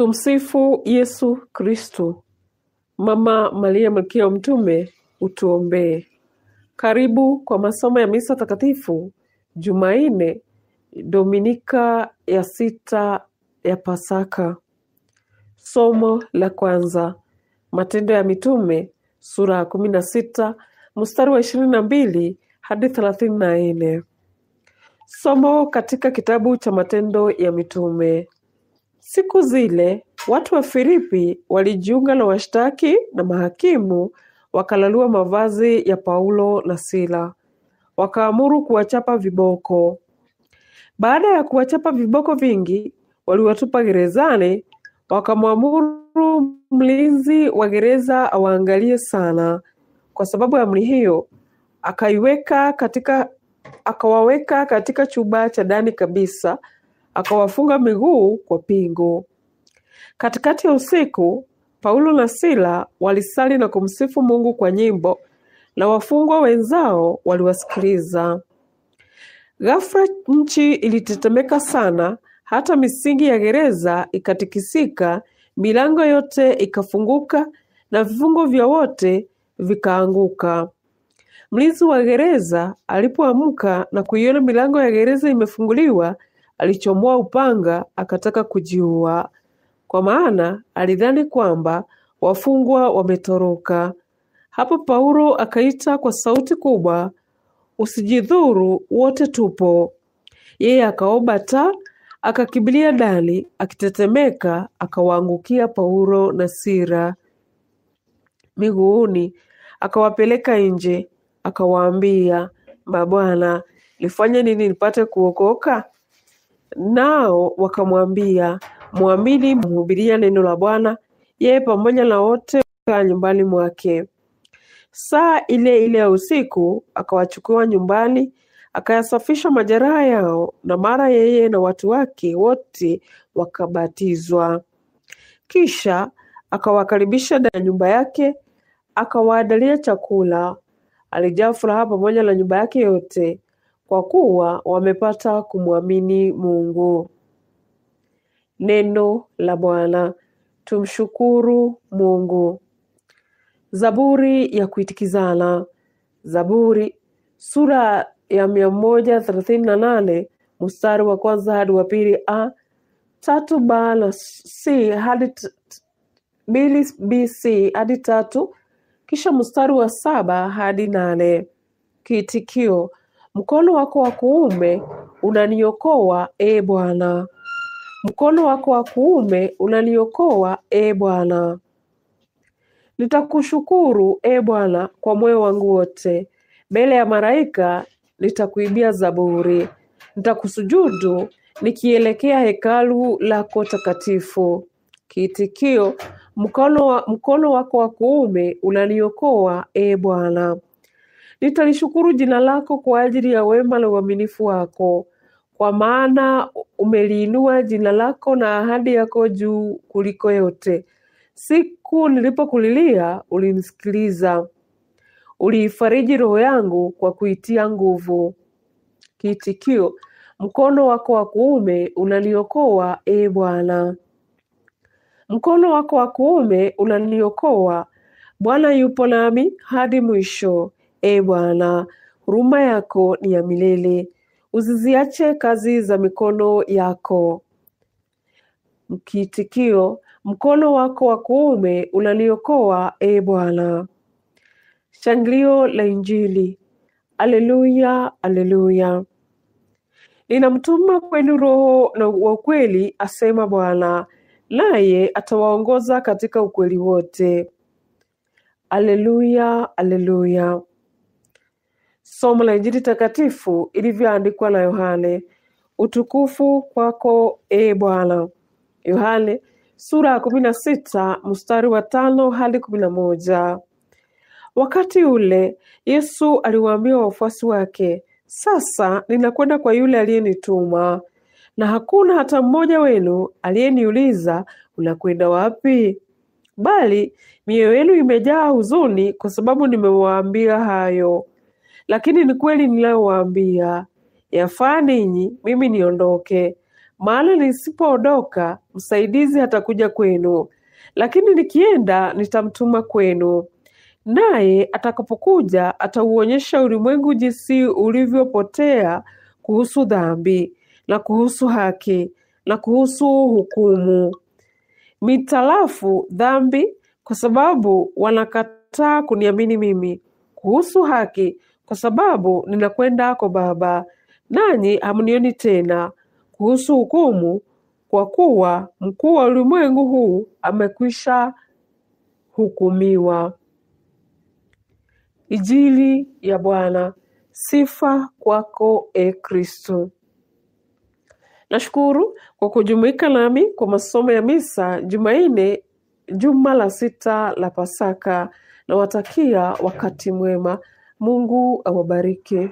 Tumsifu Yesu Kristo. Mama Maria Malkia Mtume, utuombee. Karibu kwa masomo ya misa takatifu Jumanne, Dominika ya 6 ya Pasaka. Somo la kwanza, Matendo ya Mitume sura 16 mstari wa 22 hadi 34. Somo katika kitabu cha Matendo ya Mitume. Siku zile watu wa Filipi walijiunga na washtaki na mahakimu, wakalalua mavazi ya Paulo na Sila, wakaamuru kuwachapa viboko. Baada ya kuwachapa viboko vingi, waliwatupa gerezani, wakamwamuru mlinzi wa gereza awaangalie sana. Kwa sababu ya amri hiyo, akawaweka katika chumba cha ndani kabisa, akawafunga miguu kwa pingu. Katikati ya usiku, Paulo na Sila walisali na kumsifu Mungu kwa nyimbo, na wafungwa wenzao waliwasikiliza. Ghafla nchi ilitetemeka sana, hata misingi ya gereza ikatikisika, milango yote ikafunguka na vifungo vya wote vikaanguka. Mlinzi wa gereza alipoamka na kuiona milango ya gereza imefunguliwa, alichomoa upanga akataka kujiua, kwa maana alidhani kwamba wafungwa wametoroka. Hapo Paulo akaita kwa sauti kubwa, "Usijidhuru, wote tupo." Yeye akaomba taa, akakimbilia ndani, akitetemeka, akawaangukia Paulo na Sila miguuni, akawapeleka nje, akawaambia, "Mabwana, nifanye nini nipate kuokoka?" Nao wakamwambia, "Muamini, mhubiria neno la Bwana, yeye pamoja na wote wakaa nyumbani mwake." Saa ile ile ya usiku akawachukua nyumbani, akayasafisha majeraha yao, na mara yeye na watu wake wote wakabatizwa. Kisha akawakaribisha ndani ya nyumba yake, akawaandalia chakula. Alijaa furaha pamoja na nyumba yake yote, kwa kuwa wamepata kumwamini Mungu. Neno la Bwana. Tumshukuru Mungu. Zaburi ya kuitikizana. Zaburi sura ya 138 mstari wa kwanza hadi wa pili a, 3b na c hadi 2bc hadi 3, kisha mstari wa 7 hadi 8. Kiitikio: mkono wako wa kuume unaniokoa, e Bwana. Mkono wako wa kuume unaniokoa, e Bwana. Nitakushukuru, e Bwana, kwa moyo wangu wote. Mbele ya malaika nitakuimbia zaburi. Nitakusujudu nikielekea hekalu lako takatifu. Kiitikio: mkono wako wa kuume unaniokoa, e Bwana. Nitalishukuru jina lako kwa ajili ya wema na uaminifu wako, kwa maana umeliinua jina lako na ahadi yako juu kuliko yote. Siku nilipokulilia ulinisikiliza. Uliifariji roho yangu kwa kuitia nguvu. Kiitikio: mkono wako wa kuume unaniokoa, e Bwana. Mkono wako wa kuume unaniokoa. Bwana yupo nami hadi mwisho. E Bwana, huruma yako ni ya milele. Usiziache kazi za mikono yako. Kiitikio: mkono wako wa kuume unaniokoa, e Bwana. Shangilio la Injili. Aleluya, aleluya. Ninamtuma kwenu Roho na wa ukweli, asema Bwana, naye atawaongoza katika ukweli wote. Aleluya, aleluya. Somo la Injili takatifu ilivyoandikwa na Yohane. Utukufu kwako, e Bwana. Yohane sura ya 16 mstari wa 5 hadi 11. Wakati ule Yesu aliwaambia wafuasi wake, "Sasa ninakwenda kwa yule aliyenituma, na hakuna hata mmoja wenu aliyeniuliza, 'Unakwenda wapi?' Bali mioyo yenu imejaa huzuni kwa sababu nimewaambia hayo. Lakini ni kweli ninayowaambia, yafaa ninyi mimi niondoke, maana nisipoondoka msaidizi atakuja kwenu, lakini nikienda nitamtuma kwenu. Naye atakapokuja atauonyesha ulimwengu jinsi ulivyopotea kuhusu dhambi na kuhusu haki na kuhusu hukumu. Mitalafu dhambi, kwa sababu wanakataa kuniamini mimi; kuhusu haki, kwa sababu ninakwenda kwa Baba nanyi hamnioni tena; kuhusu hukumu, kwa kuwa mkuu wa ulimwengu huu amekwisha hukumiwa. Injili ya Bwana. Sifa kwako, e Kristo. Nashukuru kwa kujumuika nami kwa masomo ya misa Jumanne, juma la 6 la Pasaka. Nawatakia wakati mwema. Mungu awabariki.